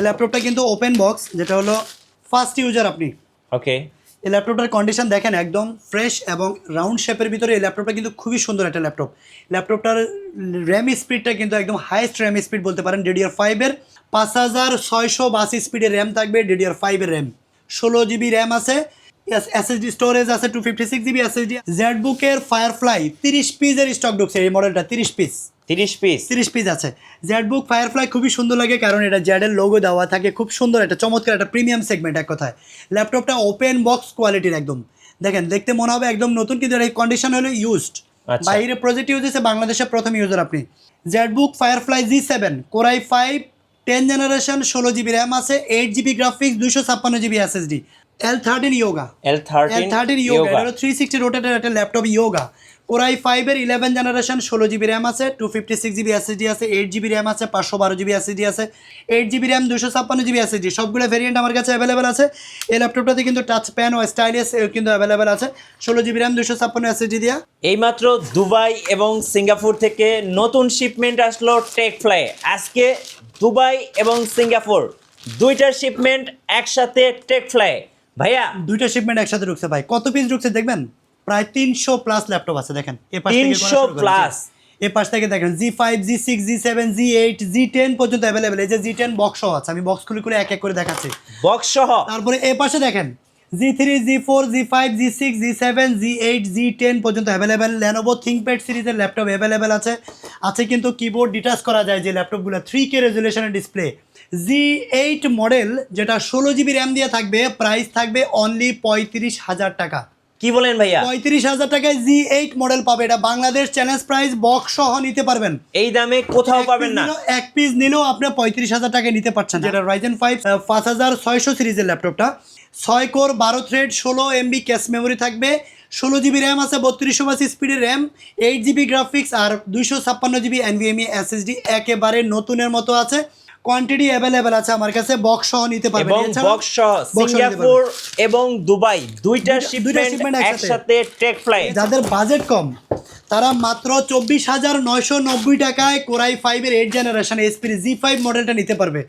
ল্যাপটপটা কিন্তু open box, যেটা হলো ফার্স্ট ইউজার আপনি। ওকে, এই ল্যাপটপটার কন্ডিশন দেখেন একদম ফ্রেশ এবং রাউন্ড শেপের ভিতরে। এই ল্যাপটপটা কিন্তু খুবই সুন্দর একটা ল্যাপটপ। ল্যাপটপটার র্যাম স্পিডটা কিন্তু একদম হাইয়েস্ট র্যাম স্পিড বলতে পারেন। DDR5-এর 5682 স্পিডের র্যাম থাকবে। DDR5-এর র্যাম, 16 GB র্যাম আছে। এসএসডি স্টোরেজ আছে 256 GB এসএসডি। জেডবুকের ফায়ারফ্লাই 30 পিসের স্টক ঢুকছে এই মডেলটা, 30 পিস। 30 পিস আছে। জেডবুক ফায়ারফ্লাই খুবই সুন্দর লাগে, কারণ এটা জেডের লোগো দেওয়া থাকে। খুব সুন্দর একটা চমৎকার একটা প্রিমিয়াম সেগমেন্ট এক কথায়। ল্যাপটপটা ওপেন বক্স কোয়ালিটির একদম, দেখেন দেখতে মনে হবে একদম নতুন, কিন্তু এই কন্ডিশন হলো ইউজড। বাইরে প্রজেক্ট ইউজ হয়েছে, বাংলাদেশে প্রথম ইউজার আপনি। ZBook Firefly G7 core i 5 10 generation, 16 GB RAM আছে, 8 GB graphics, 256 GB SSD. L13 Yoga, L13 Yoga, এটা হলো 360 রোটেটের একটা ল্যাপটপ ইয়োগা। কোরাই 5-এর 11 জেনারেশন, 16 GB র্যাম আছে, 256 GB এসএসডি আছে, 8 GB র্যাম আছে, 512 GB এসএসডি আছে, 8 GB র্যাম, 256 GB এসএসডি। সবগুলো ভেরিয়েন্ট আমার কাছে অ্যাভেলেবেল আছে। এই ল্যাপটপটাতে কিন্তু টাচ প্যান ও স্টাইলিশ কিন্তু অ্যাভেলেবেল আছে, 16 GB র্যাম, 256 এসএসডি দিয়া। এইমাত্র দুবাই এবং সিঙ্গাপুর থেকে নতুন শিপমেন্ট আসলো টেকফ্লাই। আজকে দুবাই এবং সিঙ্গাপুর দুইটার শিপমেন্ট একসাথে টেকফ্লাই। ভাইয়া দুইটা শিপমেন্ট একসাথে ঢুকছে ভাই। কত পিস ঢুকছে দেখবেন? প্রায় 300+ ল্যাপটপ আছে। দেখেন এ পাশ থেকে 300+। এ পাশ থেকে দেখেন G5, G6, G7, G8, G10 পর্যন্ত অ্যাভেলেবেল। এই যে G10 বক্স আছে, আমি বক্স খুলে এক এক করে দেখাচ্ছি বক্স সহ। তারপরে এ পাশে দেখেন G3, G4, G5, G6, G7, G8, G10 পর্যন্ত অ্যাভেলেবেল। Lenovo ThinkPad সিরিজের ল্যাপটপ অ্যাভেলেবেল আছে। আছে কিন্তু কিবোর্ড ডিটাচ করা যায় যে ল্যাপটপগুলো, 3K রেজুলেশনের ডিসপ্লে। G8 মডেল, যেটা 16 GB র্যাম দিয়ে থাকবে, প্রাইস থাকবে অনলি 35,000 টাকা। কি বলেন ভাইয়া? 35,000 টাকায় G8 মডেল পাবে। এটা বাংলাদেশ চ্যালেঞ্জ প্রাইস, বক্স সহ নিতে পারবেন। এই দামে কোথাও পাবেন না। এক পিস নিলেও আপনি 35,000 টাকায় নিতে পারছেন। যেটা Ryzen 5 5600 সিরিজের ল্যাপটপটা, 6 core 12 thread, 16 MB cache memory থাকবে, 16 GB র্যাম আছে, 3280 স্পিডের র্যাম, 8 GB গ্রাফিক্স আর 256 GB NVMe SSD। একেবারে নতুনের মতো আছে। কোয়ান্টিটি অ্যাভেলেবেল আছে আমার কাছে, বক্স সহ নিতে পারবেন। এবং বক্স সহ সিঙ্গাপুর এবং দুবাই দুইটার শিপমেন্ট একসাথে টেকফ্লাই। যাদের বাজেট কম তারা মাত্র 24,990 টাকায় কোরাই 5-এর 8 জেনারেশন এসপি G5 মডেলটা নিতে পারবে।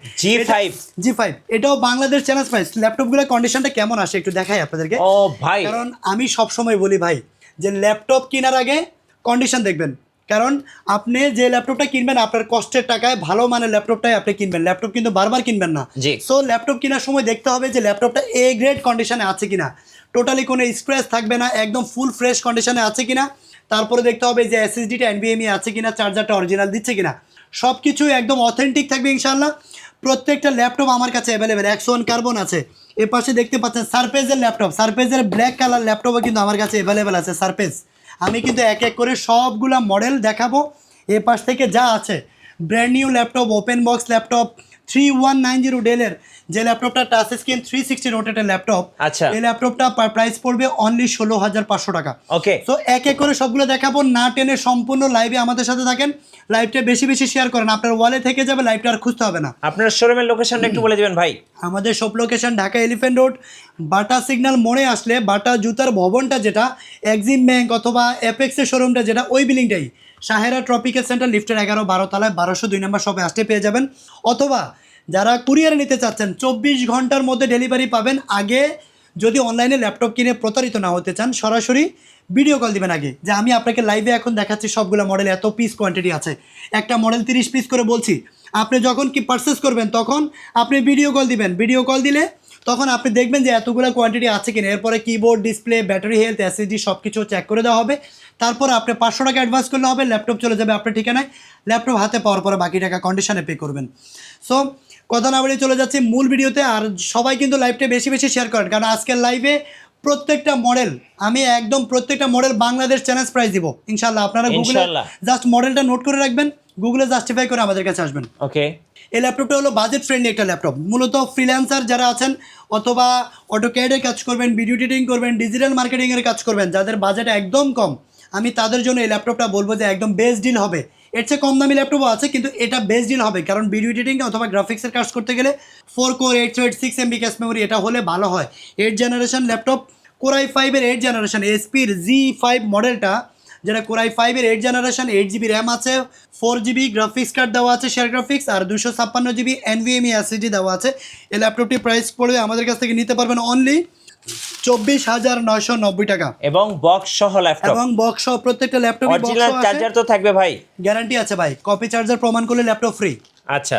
G5 এটাও বাংলাদেশ চ্যালেঞ্জ প্রাইস। ল্যাপটপগুলোর কন্ডিশনটা কেমন আসে একটু দেখাই আপনাদেরকে। ও ভাই, কারণ আমি সব সময় বলি ভাই যে ল্যাপটপ কেনার আগে কন্ডিশন দেখবেন, কারণ আপনি যে ল্যাপটপটা কিনবেন আপনার কষ্টের টাকায় ভালো মানের ল্যাপটপটাই আপনি কিনবেন। ল্যাপটপ কিন্তু বারবার কিনবেন না। সো ল্যাপটপ কেনার সময় দেখতে হবে যে ল্যাপটপটা A গ্রেড কন্ডিশনে আছে কিনা, টোটালি কোনো স্ক্র্যাচ থাকবে না, একদম ফুল ফ্রেশ কন্ডিশনে আছে কিনা। তারপরে দেখতে হবে যে এসএসডিটা NVMe আছে কিনা, চার্জারটা অরিজিনাল দিচ্ছে কিনা, সব কিছু একদম অথেন্টিক থাকবে ইনশাল্লাহ। প্রত্যেকটা ল্যাপটপ আমার কাছে অ্যাভেলেবেল। 101 কার্বন আছে। এ পাশে দেখতে পাচ্ছেন সারফেসের ল্যাপটপ, সারফেসের ব্ল্যাক কালার ল্যাপটপও কিন্তু আমার কাছে অ্যাভেলেবেল আছে। সারফেস আমি কিন্তু এক এক করে সবগুলা মডেল দেখাবো। এ পাশ থেকে যা আছে brand new laptop, open box laptop, 3190 ডেলের যে ল্যাপটপটা টাচ স্ক্রিন 360 রোটেটের ল্যাপটপ। আচ্ছা, এই ল্যাপটপটা প্রাইস পড়বে অনলি 16,500 টাকা। ওকে, তো এক এক করে সবগুলো দেখাবো, না টেনে সম্পূর্ণ লাইভে আমাদের সাথে থাকেন। লাইভটা বেশি বেশি শেয়ার করেন, আপনার ওয়ালে থেকে যাবে, লাইভটা আর খুঁজতে হবে না। আপনার শোরুমের লোকেশনটা একটু বলে দিবেন ভাই। আমাদের shop location Dhaka elephant road, বাটা সিগন্যাল মোড়ে আসলে বাটা জুতার ভবনটা যেটা, এক্সিম ব্যাংক অথবা অ্যাপেক্সের শোরুমটা যেটা, ওই বিল্ডিংটাই, সাহেরা ট্রপিক্যাল সেন্টার লিফটের 11-12 তলায় 1202 নম্বর শপে আসতে পেয়ে যাবেন। অথবা যারা কুরিয়ারে নিতে চাচ্ছেন 24 ঘন্টার মধ্যে ডেলিভারি পাবেন। আগে যদি অনলাইনে ল্যাপটপ কিনে প্রতারিত না হতে চান, সরাসরি ভিডিও কল দিবেন আগে, যে আমি আপনাকে লাইভে এখন দেখাচ্ছি সবগুলো মডেল, এত পিস কোয়ান্টিটি আছে, একটা মডেল 30 পিস করে বলছি। আপনি যখন কি পারচেস করবেন তখন আপনি ভিডিও কল দিবেন। ভিডিও কল দিলে তখন আপনি দেখবেন যে এতগুলো কোয়ান্টিটি আছে কিনা। এরপরে keyboard, display, battery health, SSD সব কিছু চেক করে দেওয়া হবে। তারপর আপনি 500 টাকা অ্যাডভান্স করলে হবে, ল্যাপটপ চলে যাবে আপনার ঠিকানায়। ল্যাপটপ হাতে পাওয়ার পরে বাকি টাকা কন্ডিশনে পে করবেন। সো কথা না বলে চলে যাচ্ছি মূল ভিডিওতে। আর সবাই কিন্তু লাইভটা বেশি বেশি শেয়ার করেন, কারণ আজকের লাইভে প্রত্যেকটা মডেল আমি একদম প্রত্যেকটা মডেল বাংলাদেশ চ্যালেঞ্জ প্রাইস দিব ইনশাল্লাহ। আপনারা গুগলে জাস্ট মডেলটা নোট করে রাখবেন, গুগলে জাস্টিফাই করে আমাদের কাছে আসবেন। ওকে, এই ল্যাপটপটা হলো বাজেট ফ্রেন্ডলি একটা ল্যাপটপ। মূলত ফ্রিল্যান্সার যারা আছেন অথবা অটোক্যাডের কাজ করবেন, ভিডিও এডিটিং করবেন, ডিজিটাল মার্কেটিংয়ের কাজ করবেন, যাদের বাজেট একদম কম, আমি তাদের জন্য এই ল্যাপটপটা বলবো যে একদম বেস্ট ডিল হবে। এর চেয়ে কম দামি ল্যাপটপও আছে, কিন্তু এটা বেস্ট ডিল হবে, কারণ ভিডিও এডিটিং অথবা গ্রাফিক্সের কাজ করতে গেলে 4 core 8 thread 6 MB cache memory এটা হলে ভালো হয়। 8 জেনারেশন ল্যাপটপ, কোরাই 5-এর 8 জেনারেশন এসপির G5 মডেলটা যেটা কোরাই 5-এর 8 জেনারেশন, 8 GB র্যাম আছে, 4 GB গ্রাফিক্স কার্ড দেওয়া আছে, শেয়ার গ্রাফিক্স, আর 256 GB NVMe SSD দেওয়া আছে। এই ল্যাপটপটি প্রাইস পড়বে আমাদের কাছ থেকে নিতে পারবেন অনলি 24,990 টাকা। এবং বক্স সহ ল্যাপটপ, এবং বক্স সহ প্রত্যেকটা ল্যাপটপে অরিজিনাল চার্জার তো থাকবে ভাই, গ্যারান্টি আছে ভাই। কপি চার্জার প্রমাণ করলে ল্যাপটপ ফ্রি। আচ্ছা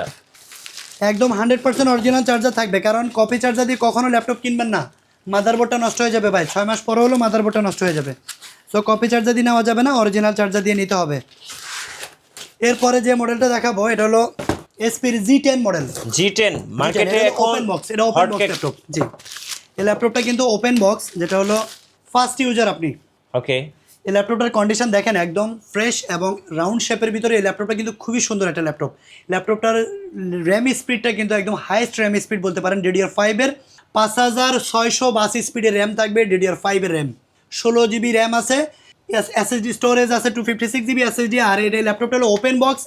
একদম 100% অরিজিনাল চার্জার থাকবে, কারণ কপি চার্জার দিয়ে কখনো ল্যাপটপ কিনবেন না, মাদারবোর্ডটা নষ্ট হয়ে যাবে ভাই, 6 মাস পরে হলেও মাদারবোর্ডটা নষ্ট হয়ে যাবে। সো কপি চার্জার দিয়ে নেওয়া যাবে না, অরিজিনাল চার্জার দিয়ে নিতে হবে। এরপরে যে মডেলটা দেখাবো এটা হলো এসপির G10 মডেল। G10 মার্কেটে এখন ওপেন বক্স, এটা ওপেন বক্স ল্যাপটপ। জি, এই ল্যাপটপটা কিন্তু ওপেন বক্স, যেটা হলো ফার্স্ট ইউজার আপনি। ওকে, এই ল্যাপটপটার কন্ডিশন দেখেন একদম ফ্রেশ এবং রাউন্ড শেপের ভিতরে। এই ল্যাপটপটা কিন্তু খুবই সুন্দর একটা ল্যাপটপ। ল্যাপটপটার র্যাম স্পিডটা কিন্তু একদম হাইয়েস্ট র্যাম স্পিড বলতে পারেন। DDR5-এর 5682 স্পিডের র্যাম থাকবে, DDR5-এর র্যাম। 16 GB র্যাম আছে, SSD স্টোরেজ আছে 256 GB SSD। আর এই ল্যাপটপটা হলো ওপেন বক্স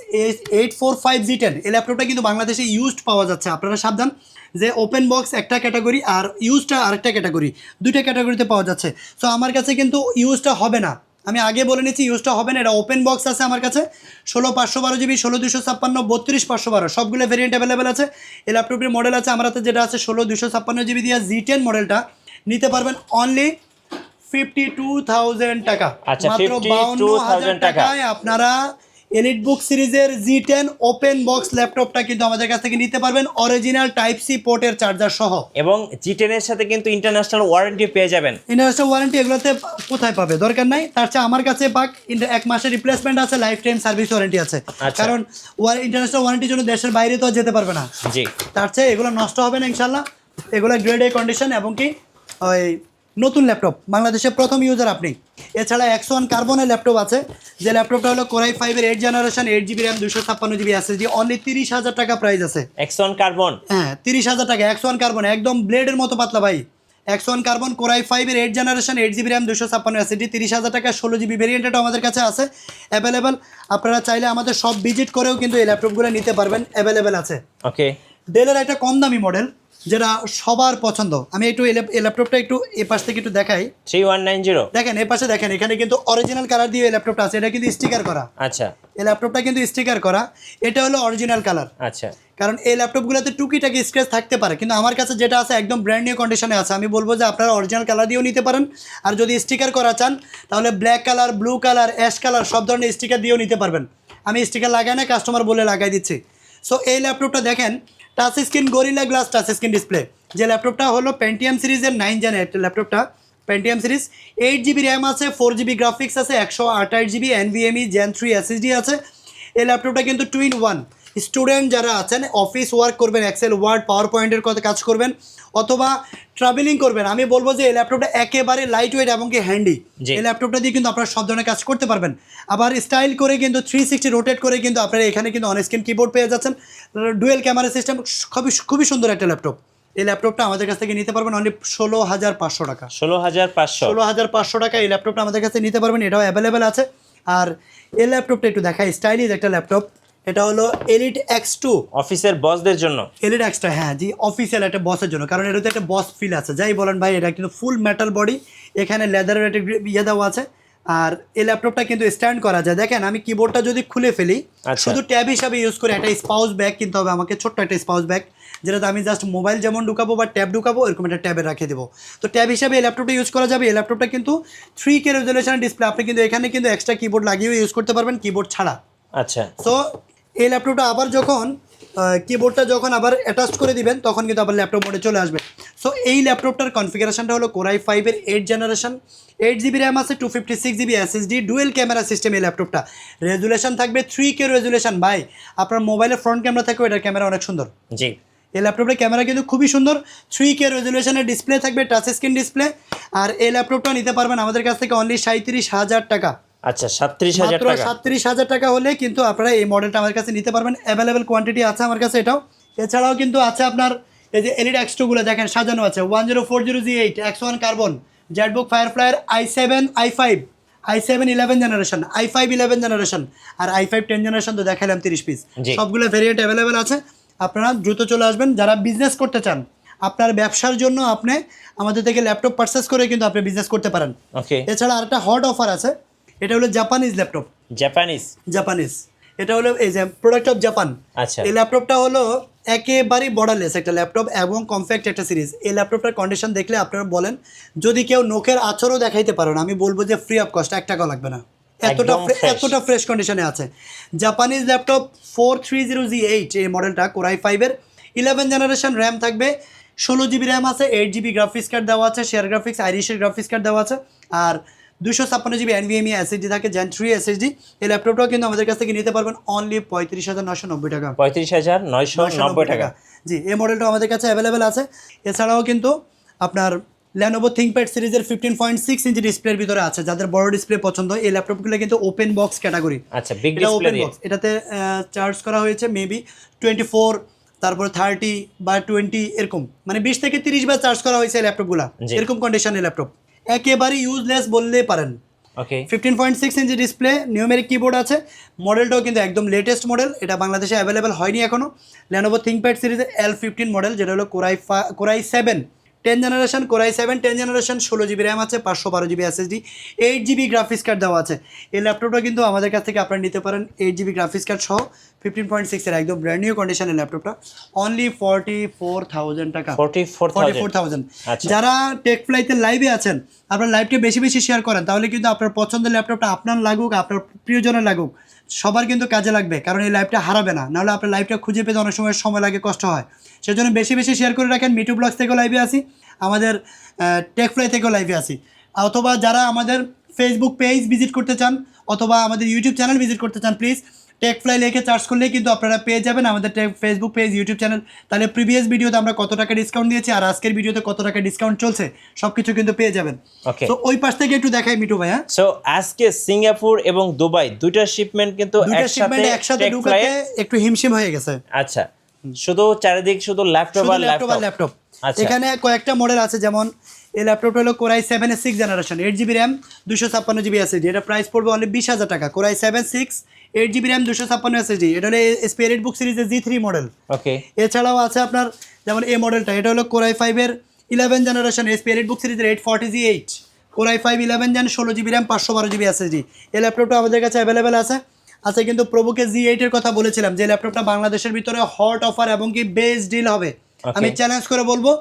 845 G10। এই ল্যাপটপটা কিন্তু বাংলাদেশে ইউজড পাওয়া যাচ্ছে, আপনারা সাবধান যে ওপেন বক্স একটা ক্যাটাগরি আর ইউজটা আরেকটা ক্যাটাগরি, দুইটা ক্যাটাগরিতে পাওয়া যাচ্ছে। সো আমার কাছে কিন্তু ইউজটা হবে না, আমি আগে বলে নিচ্ছি ইউজটা হবে না। এটা ওপেন বক্স আছে আমার কাছে 16 GB 16256 32 সবগুলো ভেরিয়েন্ট অ্যাভেলেবেল আছে। এই ল্যাপটপের মডেল আছে আমার হাতে, যেটা আছে 16 GB দিয়ে G10 মডেলটা নিতে পারবেন অনলি 52,000 টাকা। আচ্ছা, মাত্র 52,000 টাকায় আপনারা এলিট বুক সিরিজের G10 ওপেন বক্স ল্যাপটপটা কিন্তু আমাদের কাছ থেকে নিতে পারবেন অরিজিনাল টাইপ সি পোর্টের চার্জার সহ। এবং G10 এর সাথে কিন্তু ইন্টারন্যাশনাল ওয়ারেন্টি পেয়ে যাবেন। ইন্টারন্যাশনাল ওয়ারেন্টি এগুলোতে কোথায় পাবে, দরকার নাই। তার চেয়ে আমার কাছে পাক 1 মাসের রিপ্লেসমেন্ট আছে, লাইফ টাইম সার্ভিস ওয়ারেন্টি আছে। আচ্ছা। কারণ ইন্টারন্যাশনাল ওয়ারেন্টির জন্য দেশের বাইরে তো আর যেতে পারবে না। জি, তার চেয়ে এগুলো নষ্ট হবে না ইনশাল্লাহ। এগুলো গ্রেড এ কন্ডিশন এবং কি ওই নতুন ল্যাপটপ, বাংলাদেশের প্রথম ইউজার আপনি। এছাড়া X1 কার্বনের ল্যাপটপ আছে, যে ল্যাপটপটা হলো কোরাই 5-এর 8 generation, 8 GB RAM, 256 GB SSD, only 30,000 টাকা প্রাইস আছে। X1 কার্বন, হ্যাঁ 30,000 টাকা। X1 কার্বন একদম ব্লেডের মতো পাতলা ভাই। X1 কার্বন কোরাই 5-এর 8 জেনারেশন, 8 GB র্যাম, 256 SSD, 30,000 টাকা। 16 GB ভেরিয়েন্টটা আমাদের কাছে আছে অ্যাভেলেবেল। আপনারা চাইলে আমাদের সব ভিজিট করেও কিন্তু এই ল্যাপটপগুলো নিতে পারবেন, অ্যাভেলেবেল আছে। ওকে, ডেলের একটা কম দামি মডেল যেটা সবার পছন্দ। আমি একটু এই ল্যাপটপটা একটু এ পাশ থেকে একটু দেখাই। 3190, দেখেন এ পাশে দেখেন, এখানে কিন্তু অরিজিনাল কালার দিয়ে এই ল্যাপটপটা আছে, এটা কিন্তু স্টিকার করা। আচ্ছা এই ল্যাপটপটা কিন্তু স্টিকার করা, এটা হলো অরিজিনাল কালার। আচ্ছা, কারণ এই ল্যাপটপগুলোতে টুকিটাকি স্ক্র্যাচ থাকতে পারে, কিন্তু আমার কাছে যেটা আছে একদম ব্র্যান্ড নিউ কন্ডিশনে আছে। আমি বলবো যে আপনারা অরিজিনাল কালার দিয়েও নিতে পারেন, আর যদি স্টিকার করা চান তাহলে black colour, blue colour, ash colour সব ধরনের স্টিকার দিয়েও নিতে পারবেন। আমি স্টিকার লাগাই না, কাস্টমার বলে লাগাই দিচ্ছি। সো এই ল্যাপটপটা দেখেন, touch screen gorilla glass touch screen display. যে ল্যাপটপটা হলো পেন্টিয়াম সিরিজের 9 জেন ল্যাপটপটা, পেন্টিয়াম সিরিজ। 8 GB র্যাম আছে, 4 GB গ্রাফিক্স আছে, 128 GB NVMe Gen 3 SSD আছে। এই ল্যাপটপটা কিন্তু 2-in-1। স্টুডেন্ট যারা আছেন, অফিস ওয়ার্ক করবেন, এক্সেল, ওয়ার্ড, পাওয়ার পয়েন্টের কথা কাজ করবেন, অথবা ট্রাভেলিং করবেন, আমি বলবো যে এই ল্যাপটপটা একেবারে লাইট ওয়েট এবং কি হ্যান্ডি। জি। এই ল্যাপটপটা দিয়ে কিন্তু আপনারা সব ধরনের কাজ করতে পারবেন। আবার স্টাইল করে কিন্তু 360 রোটেট করে কিন্তু আপনারা এখানে কিন্তু অন স্ক্রিন কিবোর্ড পেয়ে যাচ্ছেন। ডুয়েল ক্যামেরা সিস্টেম, খুবই সুন্দর একটা ল্যাপটপ। এই ল্যাপটপটা আমাদের কাছ থেকে নিতে পারবেন অনলি 16,500 টাকা। 16,500, 16,500 টাকা এই ল্যাপটপটা আমাদের কাছে নিতে পারবেন, এটাও অ্যাভেলেবেল আছে। আর এই ল্যাপটপটা একটু দেখাই, স্টাইলিশ একটা ল্যাপটপ। এটা হলো এলিট X2, অফিসের বসদের জন্য। এলিট X2, হ্যাঁ জি, অফিসিয়াল একটা বসের জন্য, কারণ এটাতে একটা বস ফিল আছে। যাই বলেন ভাই, এটা কিন্তু ফুল মেটাল বডি, এখানে লেদারের একটা ইয়ে দেওয়া আছে। আর এই ল্যাপটপটা কিন্তু স্ট্যান্ড করা যায়। দেখেন আমি কিবোর্ডটা যদি খুলে ফেলি, আচ্ছা। শুধু ট্যাব হিসাবে ইউজ করে, একটা স্পাউস ব্যাগ কিনতে হবে আমাকে, ছোট্ট একটা স্পাউস ব্যাগ, যেটাতে আমি জাস্ট মোবাইল যেমন ঢুকাবো বা ট্যাব ঢুকাবো, এরকম একটা ট্যাবে রেখে দেবো। তো ট্যাব হিসাবে এই ল্যাপটপটা ইউজ করা যাবে। এই ল্যাপটপটা কিন্তু 3K রেজুলেশন ডিসপ্লে, আপনি কিন্তু এখানে কিন্তু এক্সট্রা কিবোর্ড লাগিয়েও ইউজ করতে পারবেন, কিবোর্ড ছাড়া। আচ্ছা, সো এই ল্যাপটপটা আবার যখন কিবোর্ডটা যখন আবার অ্যাটাচ করে দিবেন, তখন কিন্তু আবার ল্যাপটপ মোডে চলে আসবে। সো এই ল্যাপটপটার কনফিগারেশনটা হলো কোরাই 5-এর 8 জেনারেশন, 8 GB র্যাম আছে, 256 GB SSD, dual camera system. এই ল্যাপটপটা রেজুলেশন থাকবে 3K রেজুলেশন। ভাই আপনার মোবাইলের ফ্রন্ট ক্যামেরা থাকবে, এটার ক্যামেরা অনেক সুন্দর। জি, এই ল্যাপটপের ক্যামেরা কিন্তু খুবই সুন্দর, 3K রেজুলেশনের ডিসপ্লে থাকবে, টাচ স্ক্রিন ডিসপ্লে। আর এই ল্যাপটপটা নিতে পারবেন আমাদের কাছ থেকে অনলি 37,000 টাকা। আচ্ছা, 37,000 মাত্র টাকা। 37,000 টাকা হলে কিন্তু আপনারা এই মডেলটা আমার কাছে নিতে পারবেন, অ্যাভেলেবেল কোয়ান্টিটি আছে আমার কাছে এটাও। এছাড়াও কিন্তু আছে আপনার এই যে এলিট X2 গুলো দেখেন সাজানো আছে, 1040G8 X1 কার্বন, জেটবুক ফায়ারফ্লাইয়ের i7 11 জেনারেশন, i5 11 জেনারেশন, আর i5 10 জেনারেশন তো দেখালাম 30 পিস। জি। সবগুলো ভেরিয়েন্ট অ্যাভেলেবেল আছে, আপনারা দ্রুত চলে আসবেন। যারা বিজনেস করতে চান, আপনার ব্যবসার জন্য আপনি আমাদের থেকে ল্যাপটপ পারচেস করে কিন্তু আপনি বিজনেস করতে পারেন। ওকে, এছাড়া আরেকটা হট অফার আছে, এটা হলো জাপানিজ ল্যাপটপ, জাপানিজ। এটা হলো এই যে প্রোডাক্ট অফ জাপান। আচ্ছা, এই ল্যাপটপটা হলো একেবারেই বর্ডারলেস একটা ল্যাপটপ এবং কমপ্যাক্ট একটা সিরিজ। এই ল্যাপটপটার কন্ডিশন দেখলে আপনারা বলেন, যদি কেউ নখের আঁচড়ও দেখাইতে পারেন, আমি বলবো যে ফ্রি অফ কস্ট, 1 টাকাও লাগবে না, একদম fresh। এতটা ফ্রেশ কন্ডিশনে আছে। জাপানিজ ল্যাপটপ 430Z8 এই মডেলটা, কোরাই 5-এর 11 জেনারেশন, র্যাম থাকবে 16 GB র্যাম আছে, 8 GB গ্রাফিক্স কার্ড দেওয়া আছে, শেয়ার গ্রাফিক্স আইরিশের গ্রাফিক্স কার্ড দেওয়া আছে, আর 256 GB NVMe SSD থাকে, Gen 3 SSD। এই ল্যাপটপটাও কিন্তু আমাদের কাছ থেকে নিতে পারবেন অনলি 35,990 টাকা। 35,990 টাকা। জি, এই মডেলটা আমাদের কাছে অ্যাভেলেবেল আছে। এছাড়াও কিন্তু আপনার Lenovo ThinkPad সিরিজের 15.6 ইঞ্চি ডিসপ্লের ভিতরে আছে, যাদের বড় ডিসপ্লে পছন্দ, এই ল্যাপটপগুলো কিন্তু ওপেন বক্স ক্যাটাগরি। আচ্ছা, বিগ এটা ডিসপ্লে ওপেন দিয়ে। বক্স, এটাতে চার্জ করা হয়েছে মেবি 24, তারপর 30 বা 20 এরকম, মানে 20 থেকে 30 বার চার্জ করা হয়েছে এই ল্যাপটপগুলো। জি। এরকম কন্ডিশনের ল্যাপটপ, একেবারে ইউজলেস বললেই পারেন। ওকে, 15.6 ইঞ্চি ডিসপ্লে, নিউমেরিক কিবোর্ড আছে। মডেলটাও কিন্তু একদম লেটেস্ট মডেল, এটা বাংলাদেশে অ্যাভেলেবেল হয়নি এখনও। Lenovo ThinkPad সিরিজের L15 মডেল, যেটা হলো core i 7 10 generation, core i 7 10 generation, 16 GB RAM আছে, 512 GB SSD, 8 GB graphics card দেওয়া আছে। এই ল্যাপটপটা কিন্তু আমাদের কাছ থেকে আপনারা নিতে পারেন 8 GB গ্রাফিক্স কার্ড সহ, 15.6 এর একদম ব্র্যান্ড নিউ কন্ডিশনের ল্যাপটপটা অনলি 44,000 টাকা। 44,000। আচ্ছা। যারা টেক ফ্লাইতে লাইভে আছেন, আপনার লাইভকে বেশি বেশি শেয়ার করেন, তাহলে কিন্তু আপনার পছন্দের ল্যাপটপটা আপনার লাগুক, আপনার প্রিয়জনের লাগুক, সবার কিন্তু কাজে লাগবে, কারণ এই লাইভটা হারাবে না। নাহলে আপনার লাইভটা খুঁজে পেতে অনেক সময় লাগে, কষ্ট হয়। সেজন্য বেশি বেশি শেয়ার করে রাখেন। মিটু ব্লগস থেকেও লাইভে আসি, আমাদের টেক ফ্লাই থেকেও লাইভে আসি, অথবা যারা আমাদের ফেসবুক পেজ ভিজিট করতে চান অথবা আমাদের ইউটিউব চ্যানেল ভিজিট করতে চান, প্লিজ টেক ফ্লাই লিখে সার্চ করলেই কিন্তু আপনারা পেয়ে যাবেন আমাদের ফেসবুক পেজ, ইউটিউব চ্যানেল। তাহলে প্রিভিয়াস ভিডিওতে আমরা কত টাকা ডিসকাউন্ট দিয়েছি আর আজকের ভিডিওতে কত টাকা ডিসকাউন্ট চলছে, সব কিছু কিন্তু পেয়ে যাবেন। ওকে, তো ওই পাশ থেকে একটু দেখাই মিটু ভাই। হ্যাঁ, সো আজকে সিঙ্গাপুর এবং দুবাই দুইটা শিপমেন্ট কিন্তু দুইটা শিপমেন্ট একসাথে টেক ঢুকাতে ফ্লাইয়ে। একটু হিমশিম হয়ে গেছে। আচ্ছা, শুধু চারিদিক শুধু ল্যাপটপ আর ল্যাপটপ। আচ্ছা, এখানে কয়েকটা মডেল আছে, যেমন এই ল্যাপটপটা হলো core i 7 6 generation, 8 GB RAM, 256 GB SSD। এটা প্রাইস পড়বে অনলি 20,000 টাকা। Core i 7 6 8 GB RAM, 256 SSD। এটা হলো স্পিরিট বুক সিরিজের G3 মডেল। ওকে, এছাড়াও আছে আপনার যেমন এই মডেলটা, এটা হলো কোরাই 5-এর 11 জেনারেশন, স্পিরিট বুক সিরিজের 840Z8। Core i 5 11 gen, 16 GB RAM, 512 GB SSD। এই ল্যাপটপটা আমাদের কাছে অ্যাভেলেবেল আছে। আচ্ছা, কিন্তু প্রভুকে G8 এর কথা বলেছিলাম, যে ল্যাপটপটা বাংলাদেশের ভিতরে হট অফার এবং কি বেস্ট ডিল হবে। আমি চ্যালেঞ্জ করে বলবো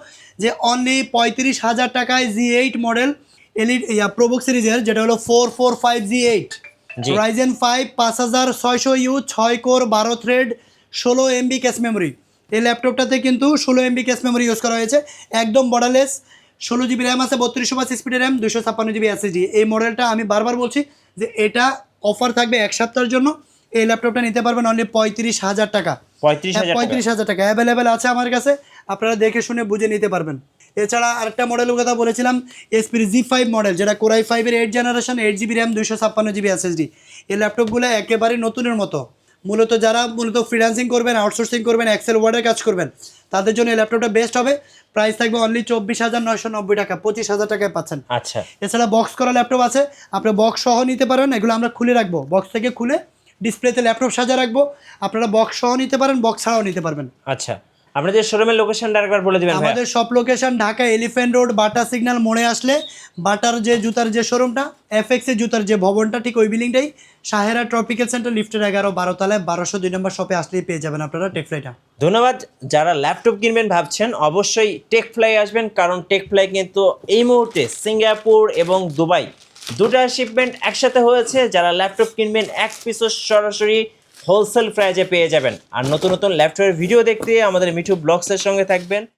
যে অনলি 35,000 টাকায় G8 মডেল এলিট প্রবুক সিরিজের, যেটা হলো 445Z8 Ryzen 5 5600U 6 core 12 thread 16 MB cache memory. এই ল্যাপটপটাতে কিন্তু 16 MB ক্যাশ মেমোরি ইউজ করা হয়েছে, একদম বর্ডারলেস। 16 GB র্যাম আছে, 32 স্পিডের র্যাম, 256 GB SSD। এই মডেলটা আমি বারবার বলছি যে এটা অফার থাকবে 1 সপ্তাহের জন্য। এই ল্যাপটপটা নিতে পারবেন অনলি 35,000 টাকা। 35,000 টাকা অ্যাভেলেবেল আছে আমার কাছে, আপনারা দেখে শুনে বুঝে নিতে পারবেন। এছাড়া আরেকটা মডেলের কথা বলেছিলাম, এসপির G5 মডেল, যেটা কোরাই 5-এর 8 generation, 8 GB RAM, 256 GB SSD। এই ল্যাপটপগুলো একেবারে নতুনের মতো। যারা ফ্রিল্যান্সিং করবেন, আউটসোর্সিং করবেন, এক্সেল ওয়ার্ডের কাজ করবেন, তাদের জন্য এই ল্যাপটপটা বেস্ট হবে। প্রাইস থাকবে অনলি 24,990 টাকা, 25,000 টাকায় পাচ্ছেন। আচ্ছা, এছাড়া বক্স করা ল্যাপটপ আছে, আপনি বক্স সহ নিতে পারেন। এগুলো আমরা খুলে রাখবো, বক্স থেকে খুলে ডিসপ্লেতে ল্যাপটপ সাজা রাখবো। আপনারা বক্স সহ নিতে পারেন, বক্স ছাড়াও নিতে পারবেন। আচ্ছা, আপনাদের শোরুমের লোকেশনটা আরেকবার বলে দিবেন ভাই। আমাদের সব লোকেশন ঢাকা এলিফ্যান্ট রোড, বাটা সিগন্যাল মোড়ে আসলে বাটার যে জুতার যে শোরুমটা, এফএক্স এর জুতার যে ভবনটা, ঠিক ওই বিল্ডিংটাই, সাহেরা ট্রপিক্যাল সেন্টার লিফটের 11-12 তলায় 1202 নম্বর শপে আসলেই পেয়ে যাবেন আপনারা টেক ফ্লাইটা। ধন্যবাদ। যারা ল্যাপটপ কিনবেন ভাবছেন, অবশ্যই টেক ফ্লাই আসবেন, কারণ টেক ফ্লাই কিন্তু এই মুহূর্তে সিঙ্গাপুর এবং দুবাই দুটা শিপমেন্ট একসাথে হয়েছে। যারা ল্যাপটপ কিনবেন এক পিসও সরাসরি হোলসেল প্রাইজে পেয়ে যাবেন। আর নতুন নতুন ল্যাপটপের ভিডিও দেখতে আমাদের মিঠু ব্লগসের সঙ্গে থাকবেন।